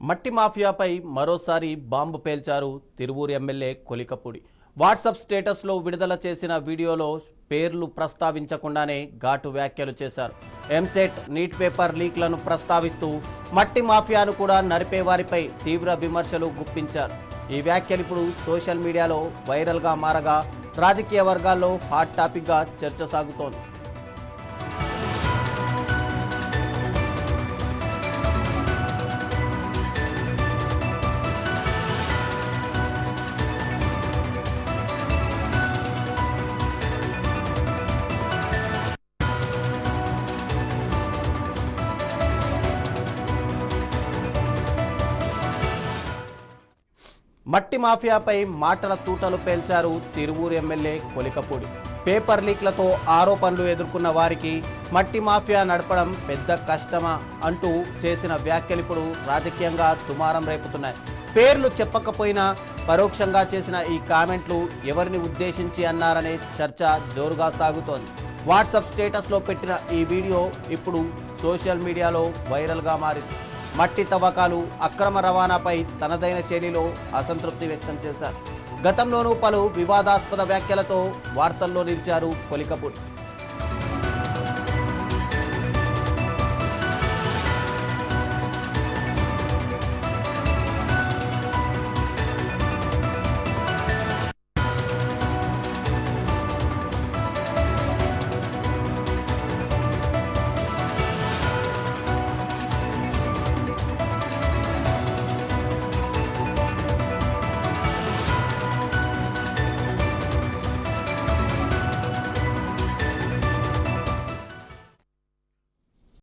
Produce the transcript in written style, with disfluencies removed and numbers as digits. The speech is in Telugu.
మట్టి మాఫియాపై మరోసారి బాంబు పేల్చారు తిరువూరు ఎమ్మెల్యే కొలికపూడి. వాట్సాప్ స్టేటస్లో విడుదల చేసిన వీడియోలో పేర్లు ప్రస్తావించకుండానే ఘాటు వ్యాఖ్యలు చేశారు. ఎంసెట్ నీట్ పేపర్ లీక్లను ప్రస్తావిస్తూ మట్టి మాఫియాను కూడా నరిపే వారిపై తీవ్ర విమర్శలు గుప్పించారు. ఈ వ్యాఖ్యలు ఇప్పుడు సోషల్ మీడియాలో వైరల్గా మారగా రాజకీయ వర్గాల్లో హాట్ టాపిక్గా చర్చ సాగుతోంది. మట్టి మాఫియాపై మాటల తూటలు పేల్చారు తిరువూరు ఎమ్మెల్యే కొలికపూడి. పేపర్ లీక్లతో ఆరోపణలు ఎదుర్కొన్న వారికి మట్టి మాఫియా నడపడం పెద్ద కష్టమా అంటూ చేసిన వ్యాఖ్యలు ఇప్పుడు రాజకీయంగా దుమారం రేపుతున్నాయి. పేర్లు చెప్పకపోయినా పరోక్షంగా చేసిన ఈ కామెంట్లు ఎవరిని ఉద్దేశించి అన్నారనే చర్చ జోరుగా సాగుతోంది. వాట్సాప్ స్టేటస్లో పెట్టిన ఈ వీడియో ఇప్పుడు సోషల్ మీడియాలో వైరల్గా మారింది. మట్టి తవ్వకాలు, అక్రమ రవాణాపై తనదైన శైలిలో అసంతృప్తి వ్యక్తం చేశారు. గతంలోనూ పలు వివాదాస్పద వ్యాఖ్యలతో వార్తల్లో నిలిచారు కొలికపూడి.